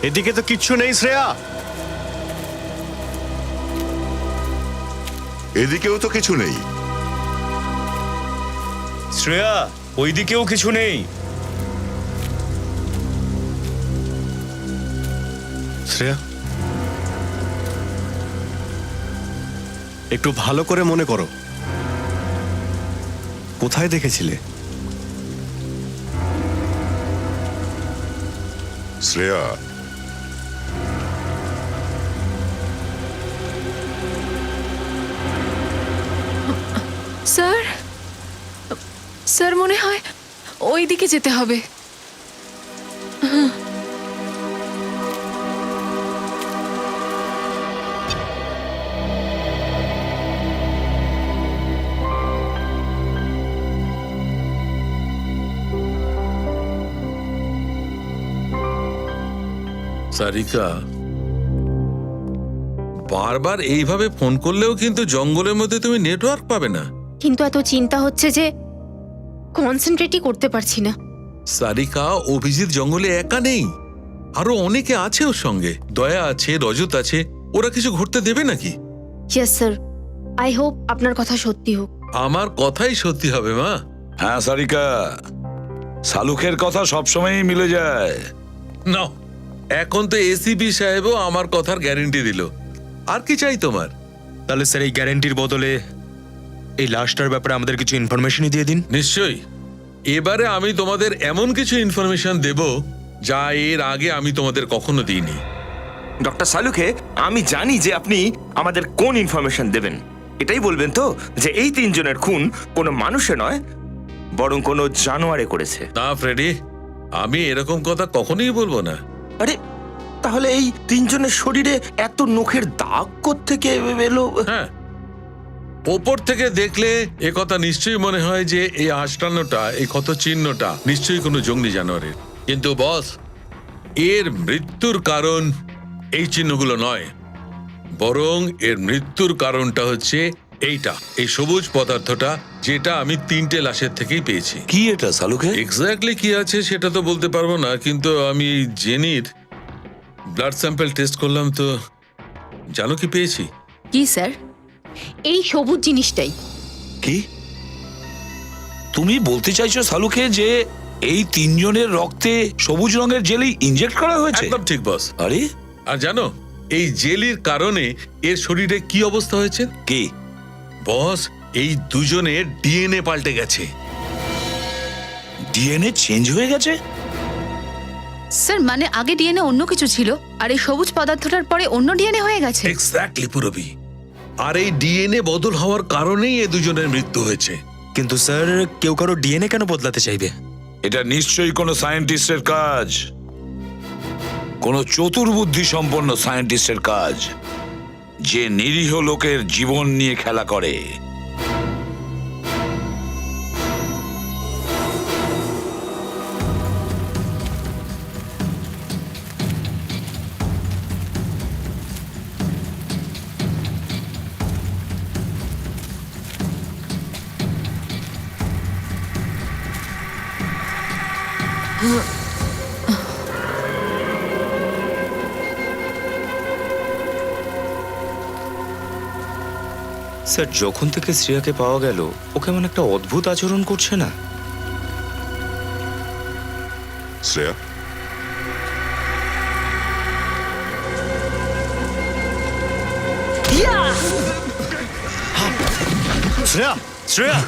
এদিকে তো কিচ্ছু নেই শ্রেয়া। এদিকেও তো কিছু নেই। শ্রেয়া, ওইদিকেও কিছু নেই। শ্রেয়া, একটু ভালো করে মনে করো, কোথায় দেখেছিলে? শ্রেয়া, স্যার, স্যার মনে হয় ওই দিকে যেতে হবে। সারিকা, বারবার এইভাবে ফোন করলেও কিন্তু জঙ্গলের মধ্যে তুমি নেটওয়ার্ক পাবে না। কিন্তু এত চিন্তা হচ্ছে যে কনসেন্ট্রেটই করতে পারছি না। সারিকা, অভিজিৎ জঙ্গলে একা নেই, আরো অনেকে আছে ওর সঙ্গে। দয়া আছে, রজত আছে, ওরা কিছু ঘটতে দেবে নাকি? ইয়েস স্যার, আই হোপ আপনার কথা সত্যি হোক। আমার কথাই সত্যি হবে মা। হ্যাঁ সারিকা, শালুকের কথা সবসময়ই মিলে যায়। না, এখন তো এসিপি সাহেবও আমার কথার গ্যারেন্টি দিল। আর কি চাই তোমার? তাহলে স্যার এই গ্যারেন্টির বদলে এই লাশটার ব্যাপারে আমাদের কিছু ইনফরমেশনই দিয়ে দিন। নিশ্চয়ই। এবারে আমি তোমাদের এমন কিছু ইনফরমেশন দেব যা এর আগে আমি তোমাদের কখনো দিইনি। ডক্টর সালুকে, আমি জানি যে আপনি আমাদের কোন ইনফরমেশন দেবেন। এটাই বলবেন তো যে এই তিনজনের খুন কোনো মানুষে নয়, বরং কোনো জানোয়ারে করেছে? না ফ্রেডি, আমি এরকম কথা কখনোই বলবো না। আরে তাহলে এই তিনজনের শরীরে এত নখের দাগ কোত্থেকে এলো? হ্যাঁ, ওপর থেকে দেখলে এ কথা নিশ্চয়ই মনে হয় যে এই আষ্টান্নটা, এই ক্ষত চিহ্নটা নিশ্চয়ই কোনো জঙ্গলি জানোয়ারের। কিন্তু বস, এর মৃত্যুর কারণ এই চিহ্নগুলো নয়, বরং এর মৃত্যুর কারণটা হচ্ছে এইটা, এই সবুজ পদার্থটা, যেটা আমি 3টে লাশের থেকেই পেয়েছি। কি এটা শালুকে? এক্স্যাক্টলি কি আছে সেটা তো বলতে পারবো না, কিন্তু আমি জেনির ব্লাড স্যাম্পল টেস্ট করলাম তো জানো কি পেয়েছি? কি স্যার? এই সবুজ জিনিসটাই। কি তুমি বলতে চাইছো শালুকে যে এই তিনজনের রক্তে সবুজ রঙের জেলি ইনজেক্ট করা হয়েছে? একদম ঠিক বস। আরে, আর জানো এই জেলির কারণে এর শরীরে কি অবস্থা হয়েছে? কি বস, এই দুজনের ডিএনএ পাল্টে গেছে। ডিএনএ চেঞ্জ হয়ে গেছে? স্যার মানে আগে ডিএনএ অন্য কিছু ছিল, আর এই সবুজ পদার্থটার পরে অন্য ডিএনএ হয়ে গেছে। এক্স্যাক্টলি পুরবি। আর এই ডিএনএ বদল হওয়ার কারণেই এই দুজনের মৃত্যু হয়েছে। কিন্তু স্যার, কেউ কারো ডিএনএ কেন বদলাতে চাইবে? এটা নিশ্চয়ই কোনো সায়েন্টিস্টের কাজ, কোনো চতুর্বুদ্ধি সম্পন্ন সায়েন্টিস্টের কাজ, যে নিরীহ লোকের জীবন নিয়ে খেলা করে। স্যার, যখন থেকে শ্রেয়াকে পাওয়া গেল ও কেমন একটা অদ্ভুত আচরণ করছে না? শ্রেয়া, শ্রেয়া, শ্রেয়া,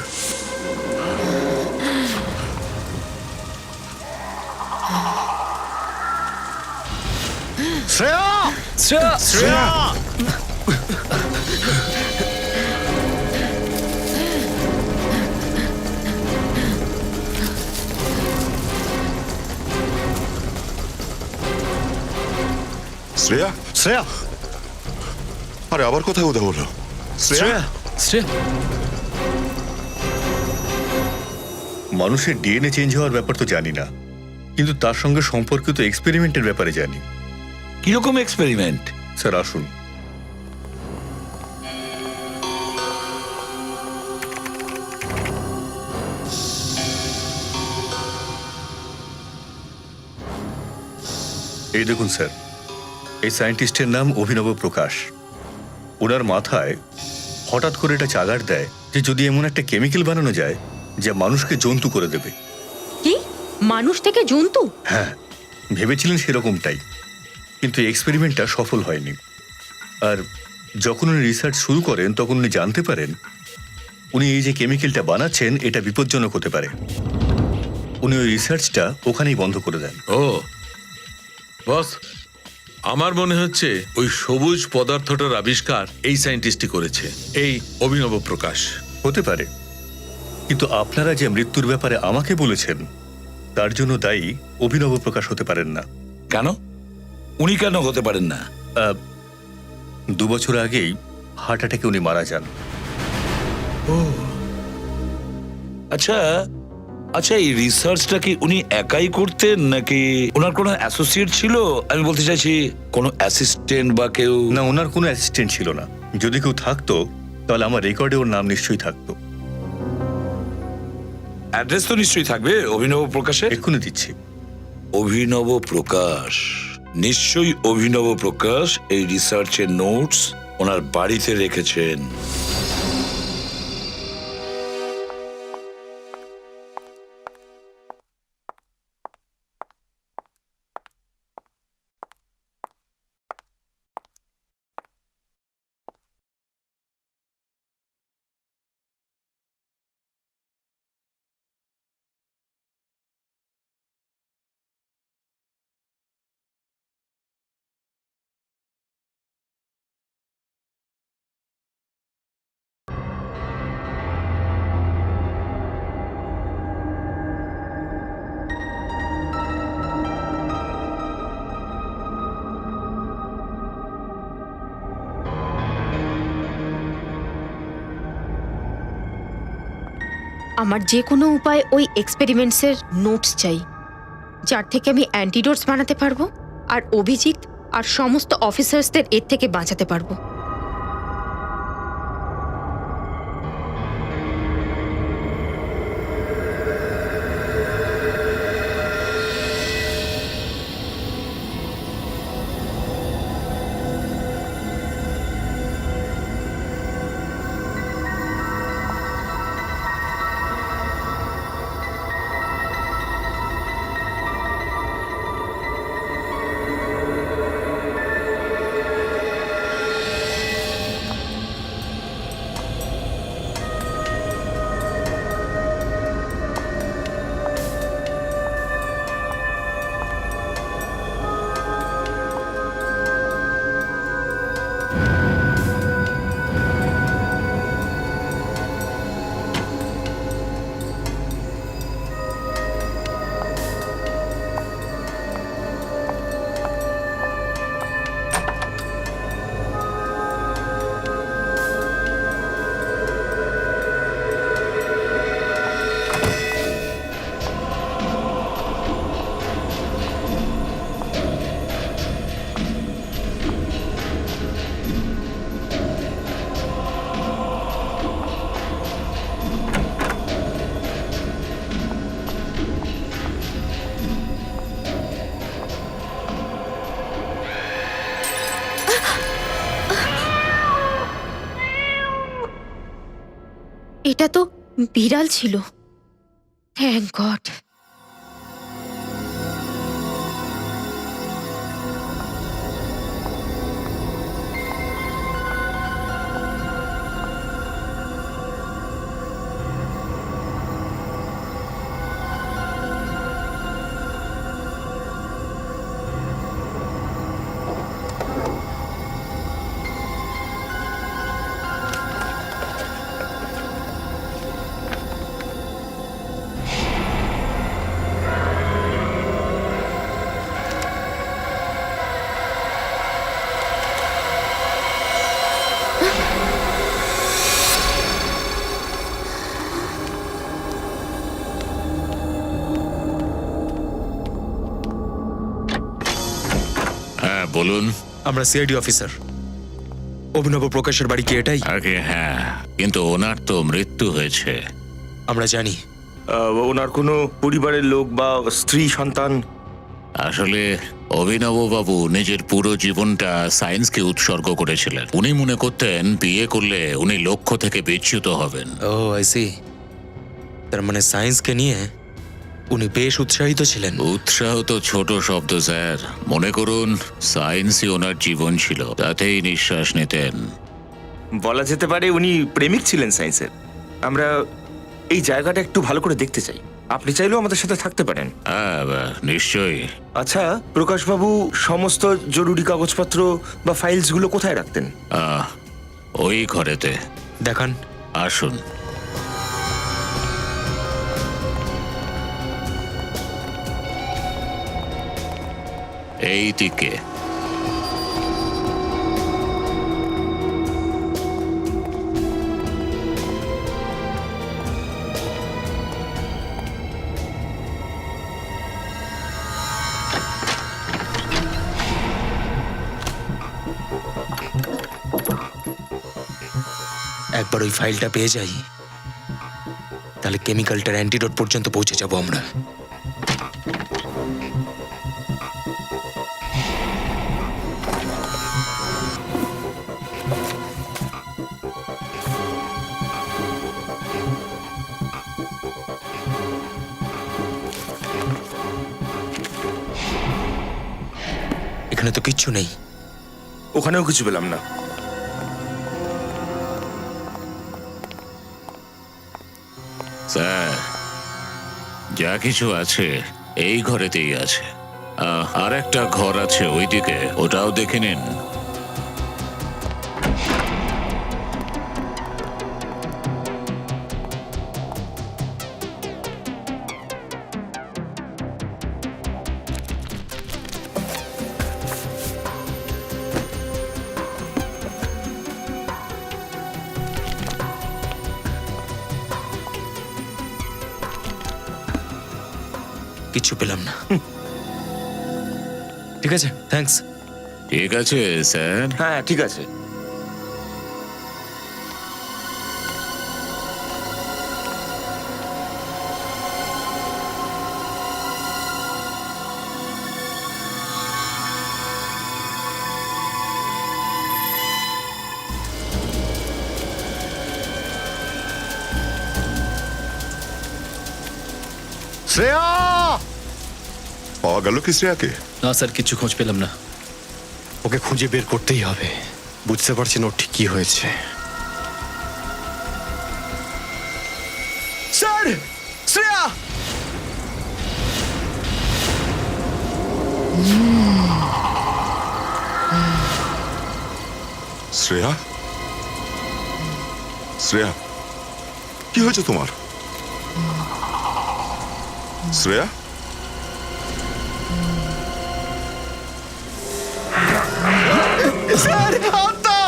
শ্রেয়া, শ্রেয়া, শ্রেয়া, শ্রেয়া, শ্রেয়া, আরে আবার কোথায় উদা হলো? শ্রেয়া, শ্রেয়া। মানুষের ডিএনএ চেঞ্জ হওয়ার ব্যাপার তো জানি না, কিন্তু তার সঙ্গে সম্পর্কিত এক্সপেরিমেন্টের ব্যাপারে জানি। কিরকম এক্সপেরিমেন্ট? স্যার আসুন। এই দেখুন স্যার, এই সায়েন্টিস্টের নাম অভিনব প্রকাশ। ওনার মাথায় হঠাৎ করে এটা চাগার দেয় যে যদি এমন একটা কেমিক্যাল বানানো যায় যা মানুষকে জন্তু করে দেবে। কি মানুষ থেকে জন্তু? হ্যাঁ, ভেবেছিলেন সেরকমটাই, কিন্তু এক্সপেরিমেন্টটা সফল হয়নি। আর যখন উনি রিসার্চ শুরু করেন তখন উনি জানতে পারেন উনি এই যে কেমিক্যালটা বানাচ্ছেন এটা বিপজ্জনক হতে পারে। উনি ওই রিসার্চটা ওখানেই বন্ধ করে দেন। ও বস, আমার মনে হচ্ছে ওই সবুজ পদার্থটার আবিষ্কার এই সায়েন্টিস্টই করেছে, এই অভিনব প্রকাশ। হতে পারে, কিন্তু আপনারা যে মৃত্যুর ব্যাপারে আমাকে বলেছেন তার জন্য দায়ী অভিনব প্রকাশ হতে পারেন না। কেন? উনি কেন হতে পারেন না? 2 বছর আগেই হার্ট অ্যাটাকে উনি মারা যান। আচ্ছা আচ্ছা, এই রিসার্চটা কি উনি একাই করতেন নাকি ওনার কোনো অ্যাসোসিয়েট ছিল? আমি বলতে চাইছি কোনো অ্যাসিস্ট্যান্ট বা কেউ। না, ওনার কোনো অ্যাসিস্ট্যান্ট ছিল না। যদি কেউ থাকতো তাহলে আমার রেকর্ডে ওর নাম নিশ্চয়ই থাকতো। অ্যাড্রেস তো নিশ্চয়ই থাকবে অভিনব প্রকাশের। এক্ষুনি দিচ্ছি। অভিনব প্রকাশ, নিশ্চয়ই অভিনব প্রকাশ এই রিসার্চের নোটস ওনার বাড়িতে রেখেছেন। আমার যে কোনো উপায় ওই এক্সপেরিমেন্টসের নোটস চাই, যার থেকে আমি অ্যান্টিডোটস বানাতে পারবো আর অভিজিৎ আর সমস্ত অফিসার্সদের এর থেকে বাঁচাতে পারবো। এটা তো বিড়াল ছিল। Thank god. বলুন। আমরা সিআইডি অফিসার। অভিনব প্রকাশের বাড়ি কি এটাই? আগে হ্যাঁ, কিন্তু ওনার তো মৃত্যু হয়েছে। আমরা জানি। ওনার কোনো পরিবারের লোক বা স্ত্রী সন্তান? আসলে অভিনববাবু নিজের পুরো জীবনটা সায়েন্সকে উৎসর্গ করেছিলেন। উনি মনে করতেন বিয়ে করলে উনি লক্ষ্য থেকে বিচ্যুত হবেন। ও আই সি। তার মানে সায়েন্সকে নিয়ে উনি বেশ উৎসাহিত ছিলেন। উৎসাহ তো ছোট শব্দ স্যার, মনে করুন সায়েন্সই ওনার জীবন ছিল, তাতেই নিঃশ্বাস নিতেন। বলা যেতে পারে উনি প্রেমিক ছিলেন সায়েন্সের। আমরা এই জায়গাটা একটু ভালো করে দেখতে চাই, আপনি চাইলেও আমাদের সাথে থাকতে পারেন। হ্যাঁ নিশ্চয়ই। আচ্ছা প্রকাশবাবু, সমস্ত জরুরি কাগজপত্র বা ফাইলসগুলো কোথায় রাখতেন? ওই ঘরেতে। দেখান। আসুন। এই দিকে। একবার ওই ফাইলটা পেয়ে যাই, তাহলে কেমিক্যালটার অ্যান্টিডোট পর্যন্ত পৌঁছে যাব আমরা। এখানে তো কিচ্ছু নেই। ওখানেও কিছু পেলাম না। স্যার, যা কিছু আছে এই ঘরেতেই আছে। আর একটা ঘর আছে ওইদিকে, ওটাও দেখে নিন। কিচ্ছু পেলাম না। ঠিক আছে, থ্যাঙ্কস। ঠিক আছে স্যার। হ্যাঁ ঠিক আছে। শ্রেয়া! পাওয়া গেল কি শ্রেয়াকে? না স্যার, কিছু খোঁজ পেলাম না। ওকে খুঁজে বের করতেই হবে। বুঝতে পারছি না ওর ঠিক কি হয়েছে। স্যার, শ্রেয়া! শ্রেয়া? শ্রেয়া, কি হয়েছে তোমার? শ্রেয়া? স্যার, আত্মা!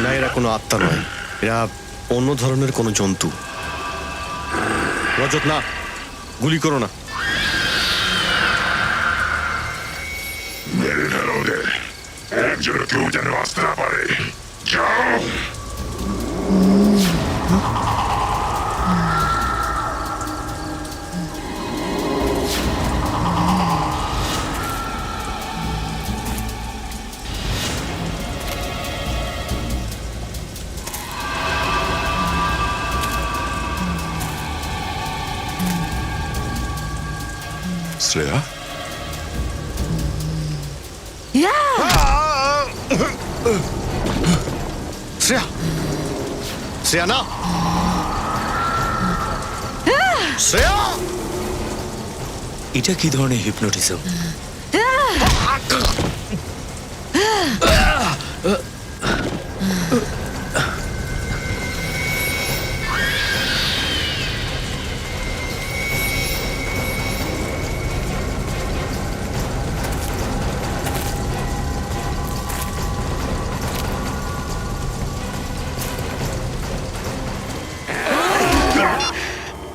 না, এরা কোনো আত্মা নয়, এরা অন্য ধরনের কোনো জন্তু। রজত, না, গুলি করো না। মেরে ফেলো ওদের, একজনে কেউ যেন আসতে না পারে। যাও। শ্রেয়া? শ্রেয়া, শ্রেয়া না, শ্রেয়া! এটা কি ধরনের হিপনোটিজম?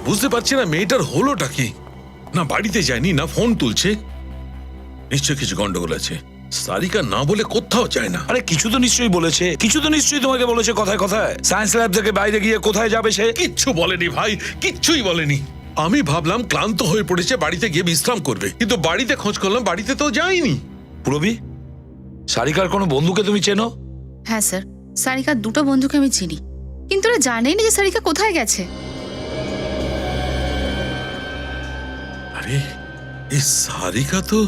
বুঝতে পারছি না মেয়েটার হলোটা কি। না বাড়িতে যায়নি, না ফোন তুলছে। নিশ্চয় কিছু গন্ডগোল আছে। সারিকা না বলে কোথাও যায় না। আরে কিছু তো নিশ্চয়ই বলেছে, কিছু তো নিশ্চয়ই তোমাকে বলেছে কথায় কথায়। সায়েন্স ল্যাব থেকে বাইরে গিয়ে কোথায় যাবে সে? কিচ্ছু বলেনি ভাই, কিচ্ছুই বলেনি। আমি ভাবলাম ক্লান্ত হয়ে পড়েছে, বাড়িতে গিয়ে বিশ্রাম করবে, কিন্তু বাড়িতে খোঁজ করলাম, বাড়িতে তো যায়নি। পুরবি, সারিকার কোনো বন্ধুকে তুমি চেনো? হ্যাঁ স্যার, সারিকার দুটো বন্ধুকে আমি চিনি, কিন্তু ওরা জানেই না যে সারিকা কোথায় গেছে। আরে এই সারিকা তো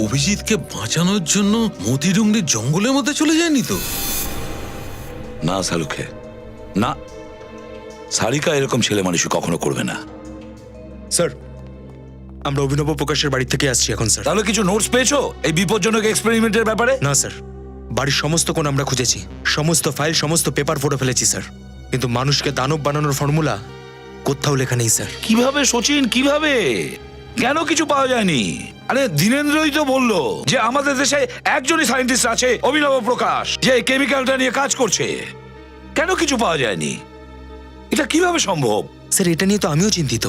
অভিজিৎকে বাঁচানোর জন্য মতিডুঙ্গরির জঙ্গলের মধ্যে চলে যায়নি তো? না সালুখে, না, সারিকা এরকম ছেলে মানুষই কখনো করবে না। স্যার, আমরা অভিনব প্রকাশের বাড়ি থেকে আসছি এখন স্যার। তাহলে কিছু নোটস পেয়েছো এই বিপজ্জনক এক্সপেরিমেন্টের ব্যাপারে? না স্যার, বাড়ির সমস্ত কোণ আমরা খুঁজেছি, সমস্ত ফাইল, সমস্ত পেপার ফটো ফেলেছি স্যার, কিন্তু মানুষকে দানব বানানোর ফর্মুলা কোথাও লেখা নেই স্যার। কিভাবে সচিন, কিভাবে, কেন কিছু পাওয়া যায়নি? আরে দীনেন্দ্রই তো বললো যে আমাদের দেশে একজনই সায়েন্টিস্ট আছে, অভিনব প্রকাশ, যে কেমিক্যালটা নিয়ে কাজ করছে। কেন কিছু পাওয়া যায়নি? এটা কিভাবে সম্ভব? স্যার, এটা নিয়ে তো আমিও চিন্তিত।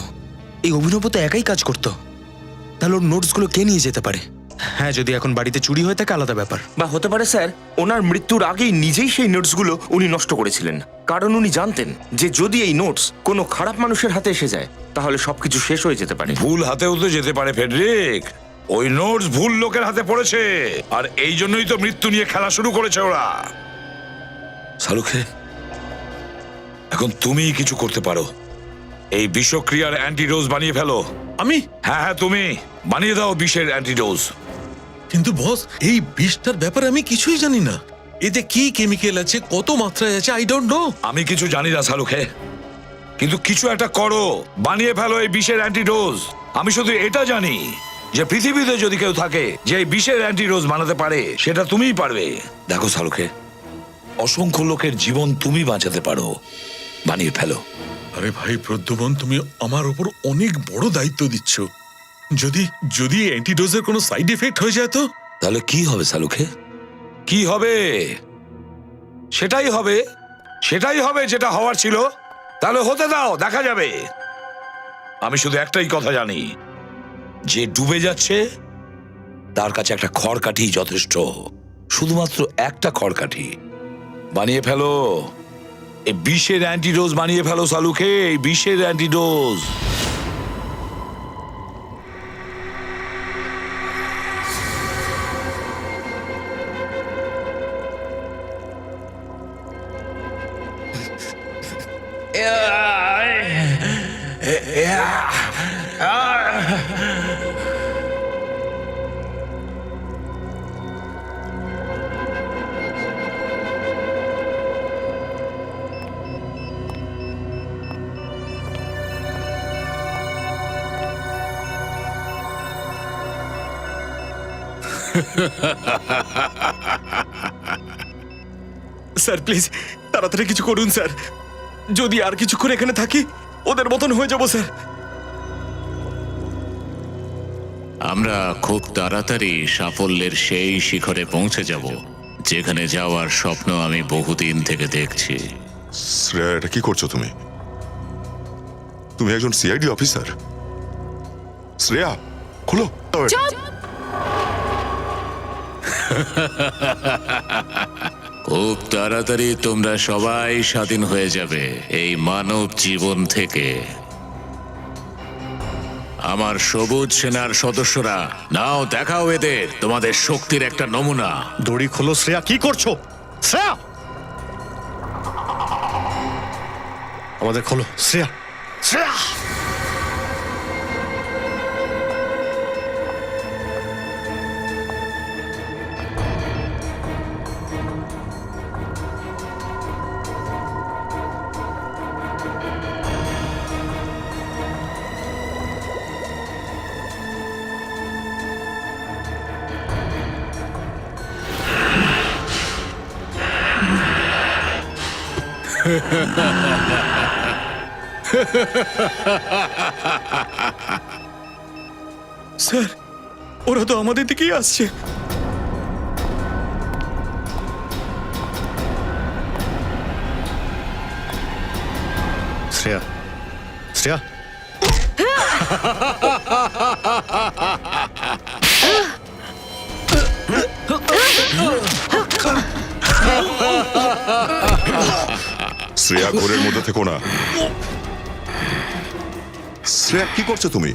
এই অভিনব তো একাই কাজ করতো, তাহলে ওর নোটসগুলো কে নিয়ে যেতে পারে? হ্যাঁ, যদি এখন বাড়িতে চুরি হয়ে থাকে আলাদা ব্যাপার। বা হতে পারে স্যার, ওনার মৃত্যুর আগেই নিজেই সেই নোটসগুলো উনি নষ্ট করেছিলেন, কারণ উনি জানতেন যে যদি এই নোটস কোনো খারাপ মানুষের হাতে এসে যায় তাহলে সবকিছু শেষ হয়ে যেতে পারে। ভুল হাতেও তো যেতে পারে ফেডরিক। ওই নোটস ভুল লোকের হাতে পড়েছে, আর এই জন্যই তো মৃত্যু নিয়ে খেলা শুরু করেছে ওরা। সালুখে, এখন তুমিই কিছু করতে পারো। এই বিষক্রিয়ার অ্যান্টিডোজ বানিয়ে ফেলো। আমি? হ্যাঁ হ্যাঁ, তুমি বানিয়ে দাও বিষের অ্যান্টিডোজ। কিন্তু বস, এই বিষটার ব্যাপারে আমি কিছুই জানি না। এতে কি কেমিক্যাল আছে, কত মাত্রায় আছে, আই ডোন্ট নো। আমি কিছু জানি না সালুখে, কিন্তু কিছু একটা করো, বানিয়ে ফেলো এই বিষের অ্যান্টিডোজ। আমি শুধু এটা জানি যে পৃথিবীতে যদি কেউ থাকে যে এই বিষের অ্যান্টিডোজ বানাতে পারে, সেটা তুমিই পারবে। দেখো সালুখে, অসংখ্য লোকের জীবন তুমি বাঁচাতে পারো, বানিয়ে ফেলো। আরে ভাই প্রদ্যুমন, তুমি আমার উপর অনেক বড় দায়িত্ব দিচ্ছ। যদি যদি অ্যান্টিডোজের কোনো সাইড এফেক্ট হয়ে যায় তো? তাহলে কি হবে সালুখে? কি হবে? সেটাই হবে, সেটাই হবে যেটা হওয়ার ছিল। তাহলে হতে দাও, দেখা যাবে। আমি শুধু একটাই কথা জানি, যে ডুবে যাচ্ছে তার কাছে একটা খড়কাঠি যথেষ্ট, শুধুমাত্র একটা খড়কাঠি। বানিয়ে ফেলো এই বিষের অ্যান্টিডোজ, বানিয়ে ফেলো সালুখে এই বিষের অ্যান্টিডোজ। স্যার প্লিজ তাড়াতাড়ি কিছু করুন স্যার, যদি আর কিছুক্ষণ এখানে থাকি ওদের মতন হয়ে যাবো স্যার। আমরা খুব তাড়াতাড়ি সাফল্যের সেই শিখরে পৌঁছে যাব, যেখানে যাওয়ার স্বপ্ন আমি বহুদিন থেকে দেখছি। শ্রেয়া, এটা কি করছো তুমি? তুমি একজন সিআইডি অফিসার। শ্রেয়া, খোলো। খুব তাড়াতাড়ি তোমরা সবাই স্বাধীন হয়ে যাবে এই মানব জীবন থেকে। আমার সবুজ সেনার সদস্যরা, নাও দেখাও এদের তোমাদের শক্তির একটা নমুনা। দড়ি খোলো শ্রেয়া, কি করছো? শ্রেয়া, আমাদের খোলো শ্রেয়া, শ্রেয়া। স্যার, ওরা তো আমাদের দিকেই আসছে। শ্রেয়া, শ্রেয়া। শ্রেয়া ঘোরের মধ্যে থেকো না। শ্রেয়া কি করছো তুমি?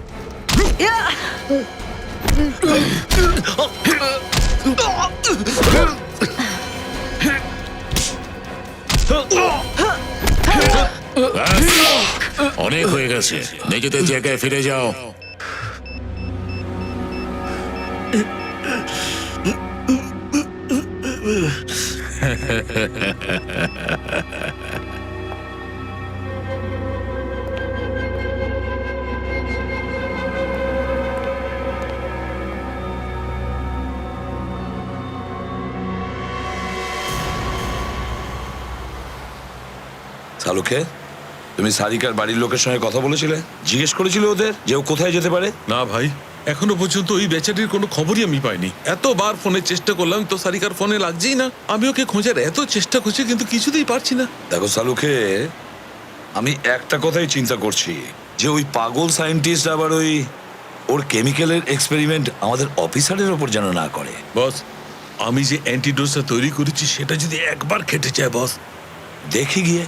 অনেক হয়ে গেছে, নিজেদের জায়গায় ফিরে যাও। সালুখে, তুমি সারিকার বাড়ির লোকের সঙ্গে কথা বলেছিলে? জিজ্ঞেস করেছিলে ওদের যে ও কোথায় যেতে পারে? না ভাই, এখনো পর্যন্ত ওই বেচারির কোনো খবরই আমি পাইনি। এতবার ফোনে চেষ্টা করলাম তো সারিকার ফোনে লাগছেই না। আমি ওকে খোঁজার এত চেষ্টা করছি কিন্তু কিছুতেই পারছি না। দেখো সালুখে, আমি একটা কথাই চিন্তা করছি যে ওই পাগল সায়েন্টিস্ট আবার ওর কেমিক্যালের এক্সপেরিমেন্ট আমাদের অফিসারের ওপর যেন না করে। বস, আমি যে অ্যান্টিডোজটা তৈরি করেছি সেটা যদি একবার খেটে যায় বস। দেখি গিয়ে।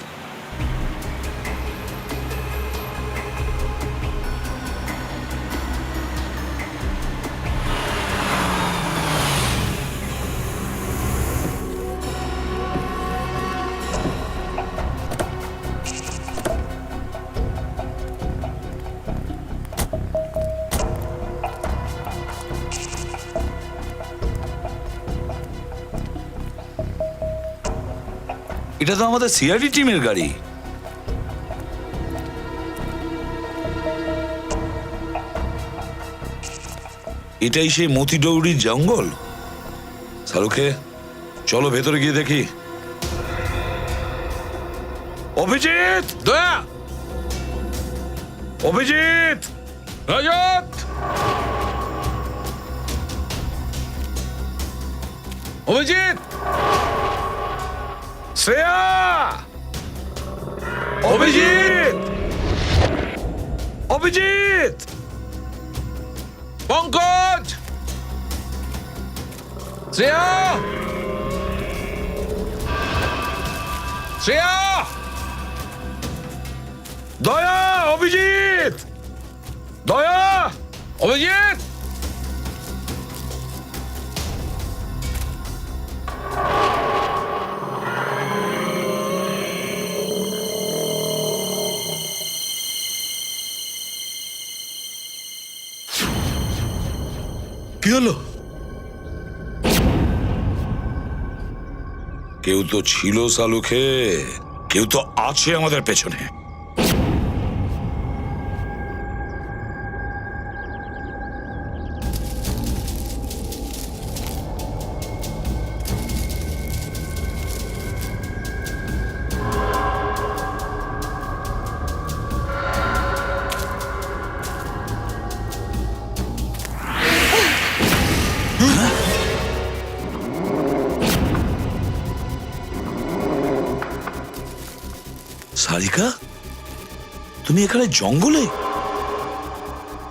এটা তো আমাদের সিআরডি টিমের গাড়ি। এটাই সেই মতিডৌরির জঙ্গল। সালুখে, চলো ভেতরে গিয়ে দেখি। অভিজিৎ! দয়া! অভিজিৎ! রজত! অভিজিৎ! শ্রেয়া! অভিজিৎ! অভিজিৎ! পঙ্কজ! শ্রেয়া! শ্রেয়া! দয়া! অভিজিৎ! দয়া! অভিজিৎ! কি হলো? কেউ তো ছিল সালুখে, কেউ তো আছে আমাদের পেছনে। সারিকা, তুমি এখানে জঙ্গলে?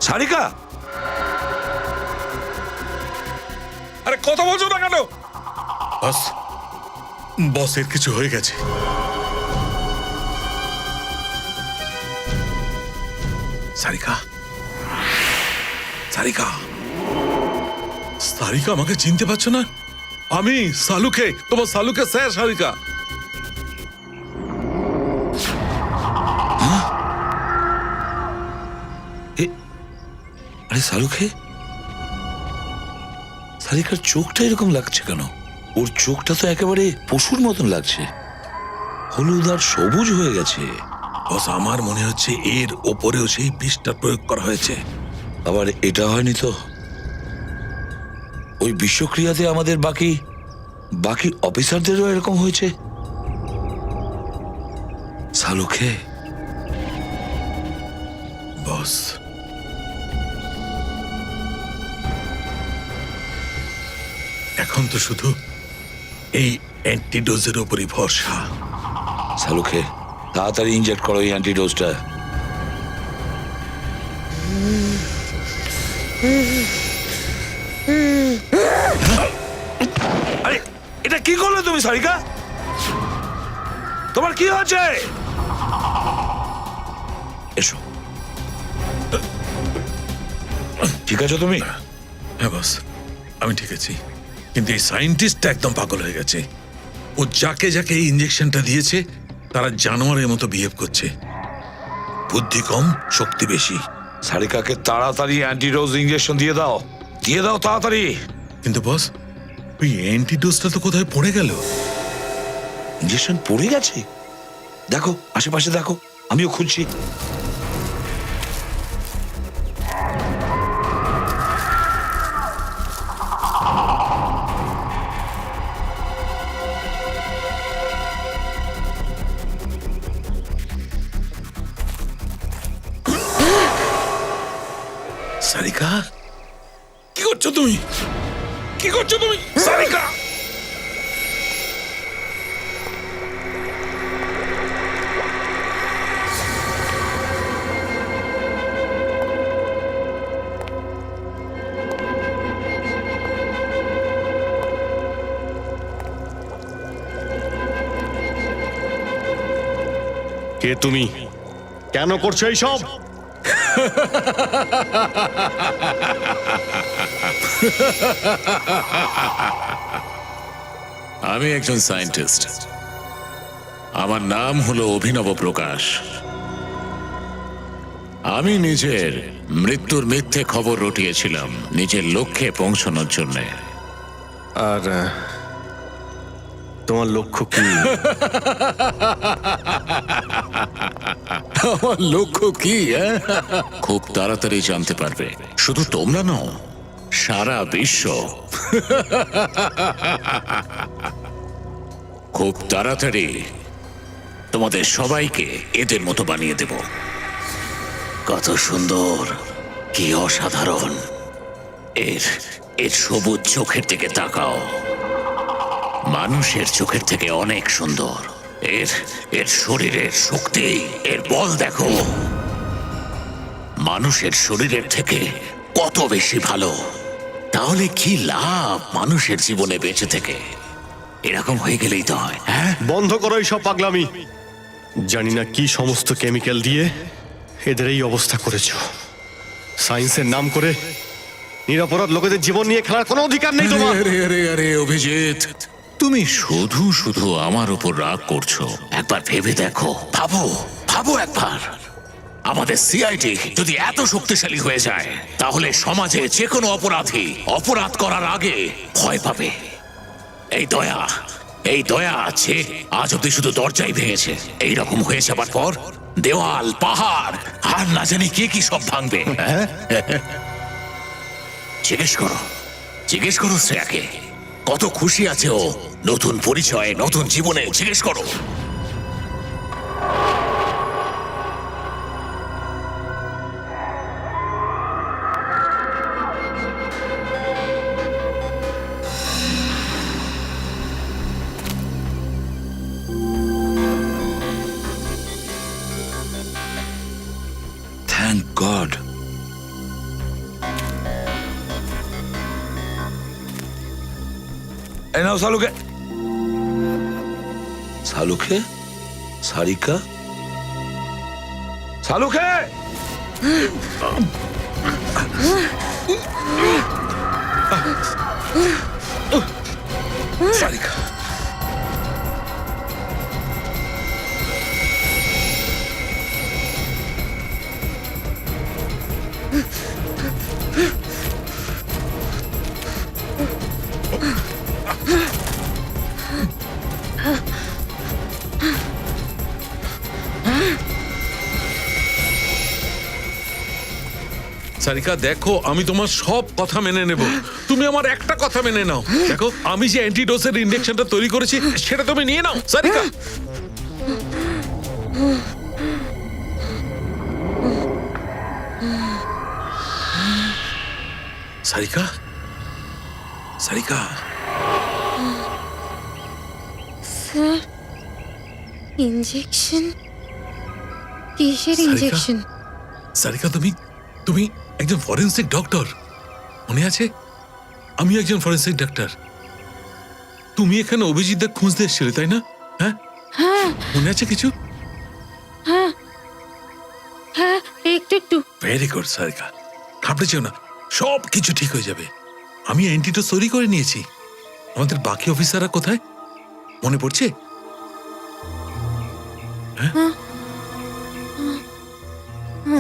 সারিকা! আরে কথা বলছো না কেন? বস, বসের কিছু হয়ে গেছে। সারিকা, সারিকা, সারিকা আমাকে চিনতে পারছো না? আমি সালুকে, তোমার সালুকে স্যার। সারিকা, আরে সালুখে, সারিকার চোখটা এরকম লাগছে কেন? ওর চোখটা তো একেবারে পশুর মতন লাগছে, হলুদ আর সবুজ হয়ে গেছে। বস, আমার মনে হচ্ছে এর ওপরেও সেই বিষটা প্রয়োগ করা হয়েছে। আবার এটা হয়নি তো? ওই বিষক্রিয়াতে আমাদের বাকি অফিসারদেরও এরকম হয়েছে। সালুখে, বস, এখন তো শুধু এই অ্যান্টিডোজের উপরই ভরসা। সালুখে, তাড়াতাড়ি ইনজেক্ট করো এই অ্যান্টিডোজটা। আরে এটা কি করলে তুমি সারিকা? তোমার কি হয়েছে? এসো। ঠিক আছো তুমি? হ্যাঁ বস, আমি ঠিক আছি, কিন্তু এই সায়েন্টিস্টটা একদম পাগল হয়ে গেছে। ও যাকে যাকে এই ইঞ্জেকশনটা দিয়েছে তারা জানোয়ারের মতো বিহেভ করছে। বুদ্ধি কম, শক্তি বেশি। সারিকাকে তাড়াতাড়ি অ্যান্টিডোজ ইঞ্জেকশন দিয়ে দাও, দিয়ে দাও তাড়াতাড়ি। কিন্তু বস, ওই অ্যান্টিডোজটা তো কোথায় পড়ে গেল। ইঞ্জেকশন পড়ে গেছে? দেখো আশেপাশে দেখো, আমিও খুঁজছি। সারিকা, কি করছো তুমি? কি করছো তুমি সারিকা? কে তুমি? কেন করছো এইসব? আমি একজন সায়েন্টিস্ট। আমার নাম হলো অভিনব প্রকাশ। আমি নিজের মৃত্যুর মিথ্যে খবর রটিয়েছিলাম নিজের লক্ষ্যে পৌঁছানোর জন্য। আর তোমার লক্ষ্য কি? আমার লক্ষ্য কি? খুব তাড়াতাড়ি জানতে পারবে। শুধু তোমরা নও, সারা বিশ্ব। খুব তাড়াতাড়ি তোমাদের সবাইকে এদের মতো বানিয়ে দেব। কত সুন্দর, কি অসাধারণ! এর এর সবুজ চোখের দিকে তাকাও, মানুষের চোখের থেকে অনেক সুন্দর। এর এর শরীরের শক্তি, এর বল দেখো, মানুষের শরীরের থেকে কত বেশি ভালো। তাহলে কি লাভ মানুষের জীবনে বেঁচে থেকে? এরকম হয়ে গেলেই তো হয়। হ্যাঁ, বন্ধ করো এইসব পাগলামি। জানি না কি সমস্ত কেমিক্যাল দিয়ে এদের এই অবস্থা করেছো। সায়েন্সের নাম করে নিরপরাধ লোকেদের জীবন নিয়ে খেলার কোনো অধিকার নেই তোমার। আরে আরে আরে অভিজিৎ, তুমি শুধু শুধু আমার উপর রাগ করছো। একবার ভেবে দেখো, ভাবো ভাবো একবার। আমাদের সিআইডি যদি এত শক্তিশালী হয়ে যায়, তাহলে সমাজে যে কোনো অপরাধী অপরাধ করার আগে ভয় পাবে। এই দয়া আছে আজ অব্দি শুধু দরজাই ভেঙেছে। এইরকম হয়ে যাবার পর দেওয়াল, পাহাড় আর না জানি কে কি সব ভাঙবে। হ্যাঁ? জিজ্ঞেস করো শ্রেয়াকে, কত খুশি আছে ও নতুন পরিচয়, নতুন জীবনে। জিজ্ঞেস করো। Thank god. এই নাও সালুকে। সালুকে? সারিকা? সালুকে! সারিকা, সারিকা দেখো, আমি তোমার সব কথা মেনে নেব, তুমি আমার একটা কথা মেনে নাও। দেখো, আমি যে অ্যান্টিডোসের ইনজেকশনটা তৈরি করেছি সেটা তুমি নিয়ে নাও সারিকা। Sarika, Sarika, sir, injection? কিসের সারিকা? ইনজেকশন? সারিকা, তুমি তুমি একজন ফরেন্সিক ডক্টর, মনে আছে? আমি একজন ফরেন্সিক ডক্টর। তুমি এখানে অভিজিৎ দা খুঁজতে এসেছিলে, তাই না? হ্যাঁ, মনে আছে কিছু? হ্যাঁ একটু একটু। ভেরি গুড সারিকা, ঘাবড়ে যেও না, সব কিছু ঠিক হয়ে যাবে। আমি অ্যান্টিডোট তৈরি করে নিয়েছি। আমাদের বাকি অফিসাররা কোথায় মনে পড়ছে? হ্যাঁ?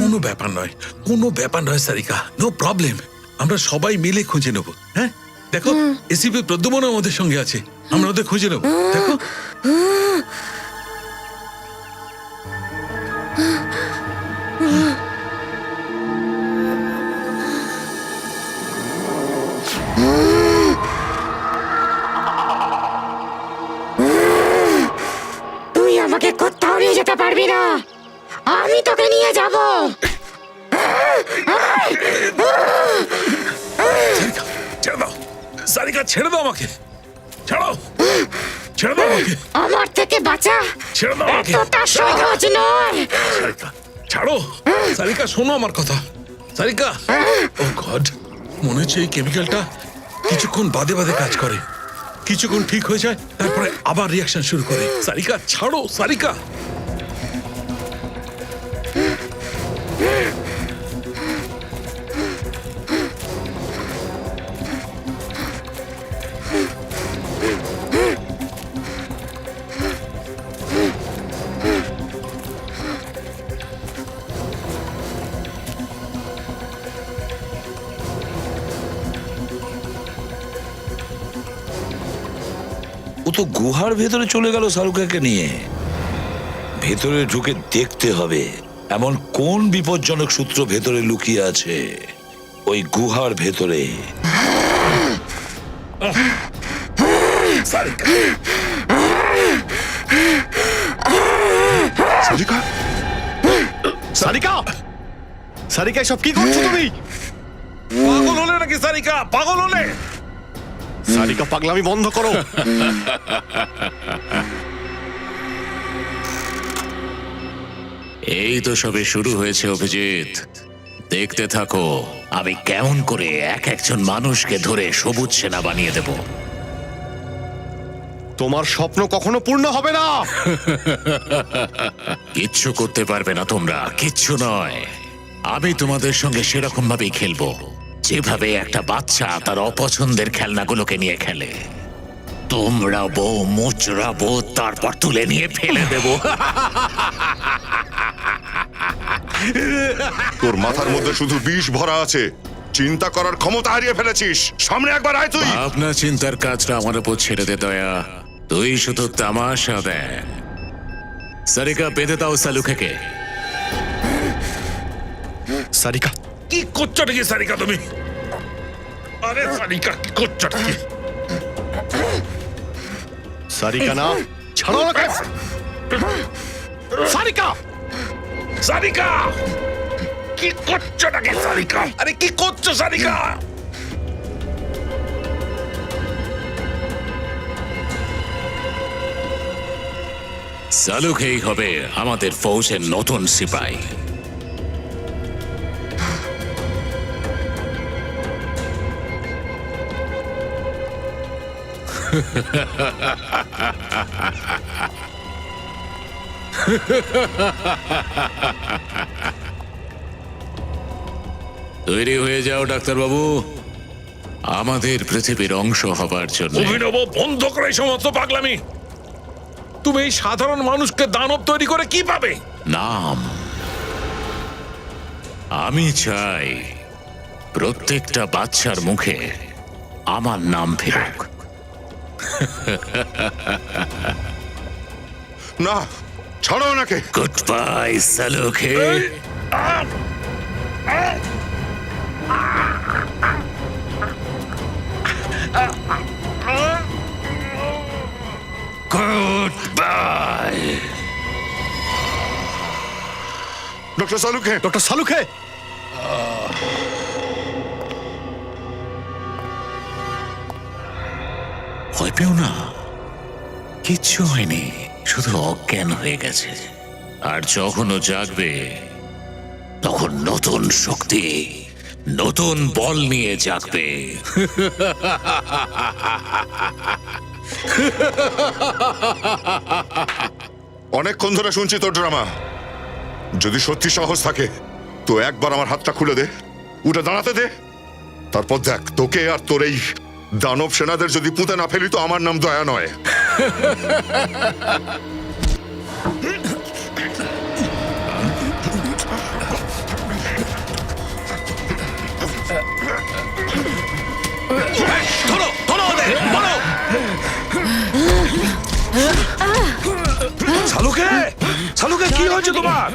কোনো ব্যাপার নয়, কোনো ব্যাপার নয় সারিকা, নো প্রবলেম। আমরা সবাই মিলে খুঁজে নেব। হ্যাঁ দেখো, এসিপি প্রদ্যুম্ন আমাদের সঙ্গে আছে, আমরা ওদের খুঁজে নেব। দেখো তুই আমাকে কোথাও নিয়ে যেতে পারবি না, আমি তোকে নিয়ে যাব। সারিকা ছেড়ে দাও, সারিকা ছেড়ে দাও আমাকে, ছাড়াও, ছেড়ে দাও আমাকে, আমার থেকে বাঁচা ছেড়ে দাও আমাকে। এতটা সহজ নয়। সারিকা ছাড়ো, সারিকা শোনো আমার কথা, সারিকা। ও গড, মনে হচ্ছে এই কেমিক্যালটা কিছুক্ষণ বাদে বাদে কাজ করে, কিছুক্ষণ ঠিক হয়ে যায়, তারপরে আবার রিয়াকশন শুরু করে। সারিকা ছাড়ো, সারিকা। ও তো গুহার ভেতরে চলে গেল শাহরুখকে নিয়ে। ভেতরে ঢুকে দেখতে হবে এমন কোন বিপজ্জনক সূত্র ভেতরে লুকিয়ে আছে ওই গুহার ভেতরে। সারিকা সারিকা, সারিকা, সারিকা, এসব কি করছো তুমি? পাগল হলে নাকি সারিকা, পাগল হলে? সারিকা, পাগলামি বন্ধ করো। এই তো সবে শুরু হয়েছে অভিজিৎ, দেখতে থাকো আমি কেমন করে এক একজন মানুষকে ধরে সবুজ সেনা বানিয়ে দেব। তোমার স্বপ্ন কখনো পূর্ণ হবে না। কিচ্ছু করতে পারবে না তোমরা, কিচ্ছু নয়। আমি তোমাদের সঙ্গে সেরকম ভাবেই খেলবো যেভাবে একটা বাচ্চা তার অপছন্দের খেলনাগুলোকে নিয়ে খেলে। তোমরা বউ মুচড়াবো, তারপর তুলে নিয়ে ফেলে দেবো। তোর মাথার মধ্যে শুধু বিষ ভরা আছে, চিন্তা করার ক্ষমতা হারিয়ে ফেলেছিস। সামনে একবার আয় তুই। আপনার চিন্তার কাজটা আমার উপর ছেড়ে দে দয়া, তুই শুধু তামাশা দেন। সারিকা, বেঁধে দাও সালুখেকে। সারিকা, কি করছো নাকি সারিকা তুমি? আরে সারিকা, কি করছো নাকি? সারিকা না, ছাড়ো আমাকে। সারিকা, সারিকা, কি করছো নাকি সারিকা? আরে কি করছো সারিকা? সালুখেই হবে আমাদের ফৌজের নতুন সিপাহী। তৈরি হয়ে যাও ডাক্তারবাবু, আমাদের পৃথিবীর অংশ হবার জন্য। অভিনব, বন্ধ করে এই সমস্ত পাগলামি। তুমি এই সাধারণ মানুষকে দানব তৈরি করে কি পাবে? নাম। আমি চাই প্রত্যেকটা বাচ্চার মুখে আমার নাম ফেরুক। না, ছাড়ো ওনাকে। Good bye Salunkhe. Good bye. Doctor Salunkhe. Doctor Salunkhe, ভয় পেও না, কিচ্ছু হয়নি, শুধু অজ্ঞান হয়ে গেছে। আর যখন ও জাগবে তখন নতুন শক্তি, নতুন বল নিয়ে জাগবে। অনেকক্ষণ ধরে শুনছি তোর ড্রামা। যদি সত্যি সাহস থাকে তো একবার আমার হাতটা খুলে দে, উঠে দাঁড়াতে দে। তারপর দেখ তোকে আর তোর এই দানব সেনাদের যদি পুঁতে না ফেলি তো আমার নাম দয়া নয়। ধরো ধরো ওদের, মারো। শালুকে, শালুকে কি হয়েছে তোমার?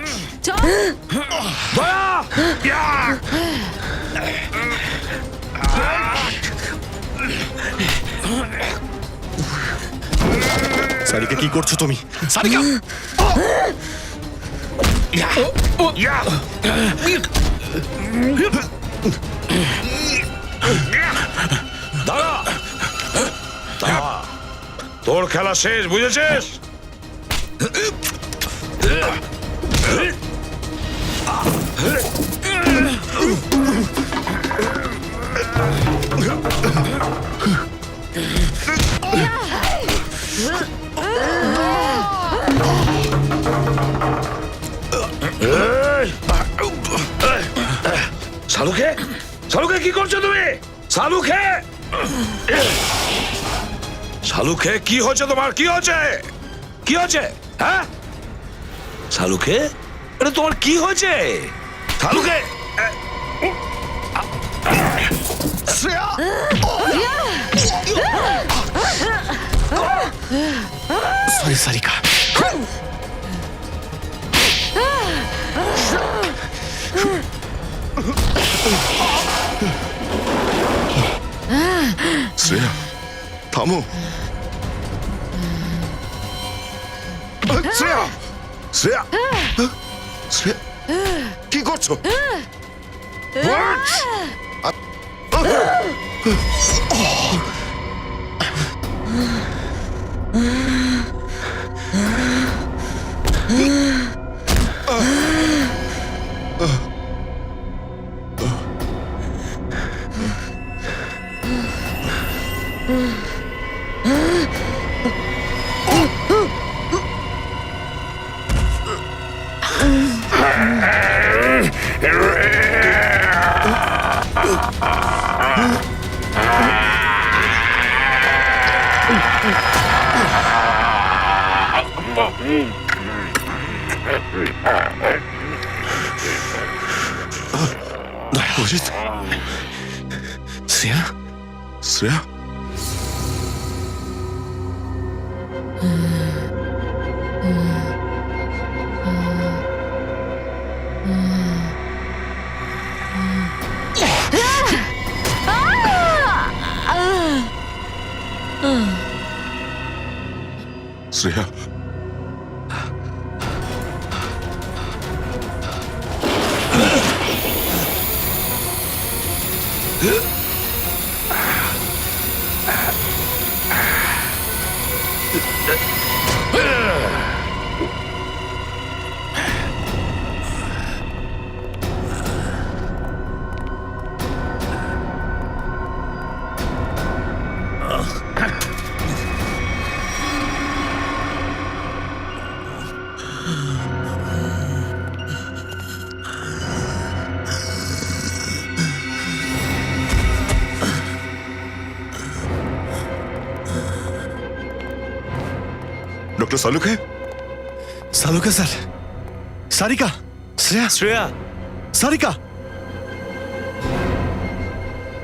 দয়া! ইয়া! সারিকা কি করছো তুমি? সারিকা! ইয়া! দাঁড়া, দাঁড়া। তোর খেলা শেষ, বুঝেছিস? শালুকে, শালুকে কি করছো তুমি? শালুকে, শালুকে কি হয়েছে তোমার? কি হয়েছে? কি হয়েছে? হ্যাঁ শালুকে, এটা তোমার কি হয়েছে? শালুকে, সরি সারিকা। শ্রেয়া, থামো। শ্রেয়া, শ্রেয়া, শ্রেয়া, কি করছো? What? Ajit, Shreya, Shreya, Shreya, doctor Saluke, Saluka sir, Sarika, Shreya, Shreya, Sarika,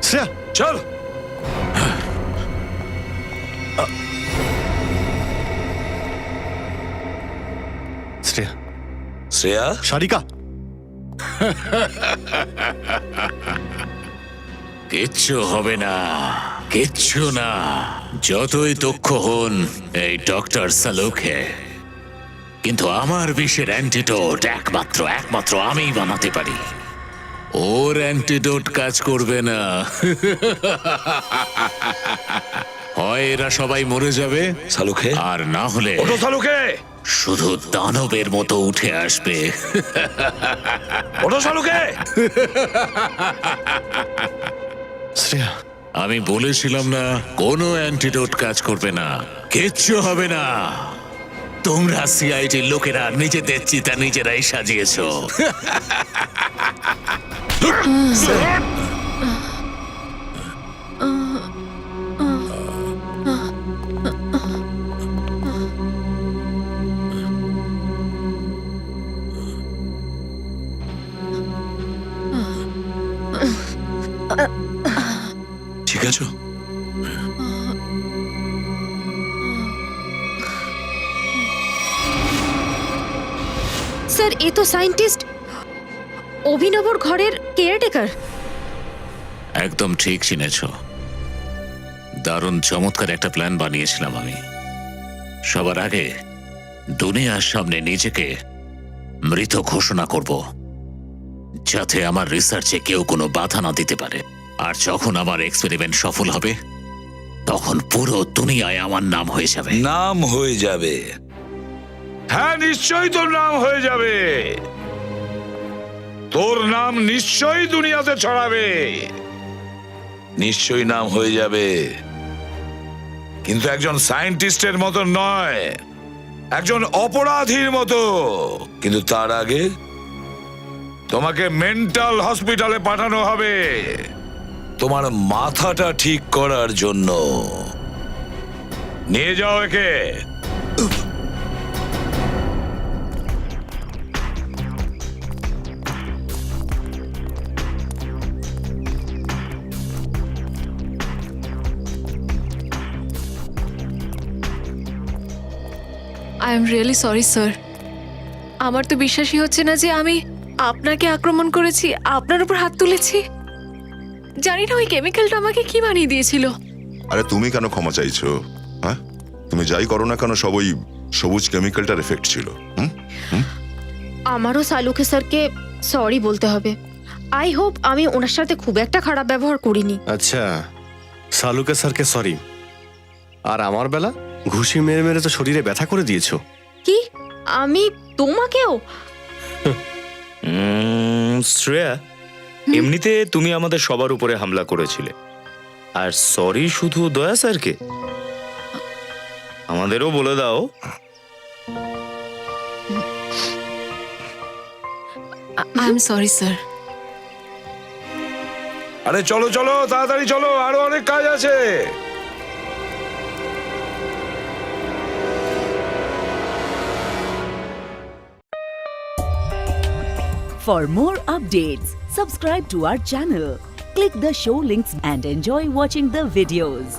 Shreya, চল। শ্রেয়া, শ্রেয়া, সারিকা। কিচ্ছু হবে না, কিচ্ছু না। যতই দক্ষ হন এই ডক্টর সালুকে, কিন্তু আমার বিষের অ্যান্টিডোট একমাত্র আমিই বানাতে পারি। ওর অ্যান্টিডোট কাজ করবে না। হয় এরা সবাই মরে যাবে শালুকে, আর না হলে ওঠো শালুকে, শুধু দানবের মতো উঠে আসবে। ওঠো শালুকে। শ্রেয়া, আমি বলেছিলাম না কোনো অ্যান্টিডোট কাজ করবে না, কিচ্ছু হবে না। তোমরা সিআইডি লোকেরা নিজেদের চিতা নিজেরাই সাজিয়েছো। ঠিক আছে? স্যার এ তো সায়েন্টিস্ট অভিনবর ঘরের কেয়ারটেকার। একদম ঠিক চিনেছ। দারুণ চমৎকার একটা প্ল্যান বানিয়েছিলাম আমি। সবার আগে দুনিয়ার সামনে নিজেকে মৃত ঘোষণা করব, যাতে আমার রিসার্চে কেউ কোনো বাধা না দিতে পারে। আর যখন আমার এক্সপেরিমেন্ট সফল হবে, তখন পুরো দুনিয়ায় আমার নাম হয়ে যাবে। নাম হয়ে যাবে? হ্যাঁ, নিশ্চয়ই তোর নাম হয়ে যাবে। তোর নাম নিশ্চয়ই দুনিয়াতে ছড়াবে, নিশ্চয়ই নাম হয়ে যাবে। কিন্তু একজন সায়েন্টিস্টের মতো নয়, একজন অপরাধীর মতো। কিন্তু তার আগে তোমাকে মেন্টাল হসপিটালে পাঠানো হবে তোমার মাথাটা ঠিক করার জন্য। নিয়ে যাও একে। I am really sorry sir. আমার তো বিশ্বাসই হচ্ছে না যে আমি আপনাকে আক্রমণ করেছি, আপনার উপর হাত তুলেছি। জানি না ওই কেমিক্যালটা আমাকে কি বানিয়ে দিয়েছিল। আরে তুমি কেন ক্ষমা চাইছো? হ্যাঁ, তুমি যাই করো না কেন, সব ওই সবুজ কেমিক্যালটার এফেক্ট ছিল। আমারও সালুকে স্যারকে সরি বলতে হবে। আই হোপ আমি ওনার সাথে খুব একটা খারাপ ব্যবহার করিনি। আচ্ছা, সালুকে স্যারকে সরি। আর আমার বেলা ঘুষি মেরে মেরে তো শরীরে ব্যথা করে দিয়েছো। কি আমি তোমাকেও? শ্রেয়া, এমনিতে তুমি আমাদের সবার উপরে হামলা করেছিলে, আর সরি শুধু দয়া স্যারকে? আমাদেরও বলে দাও। I am sorry sir. আরে চলো চলো, তাড়াতাড়ি চলো, আরো অনেক কাজ আছে। For more updates, subscribe to our channel, click the show links and enjoy watching the videos.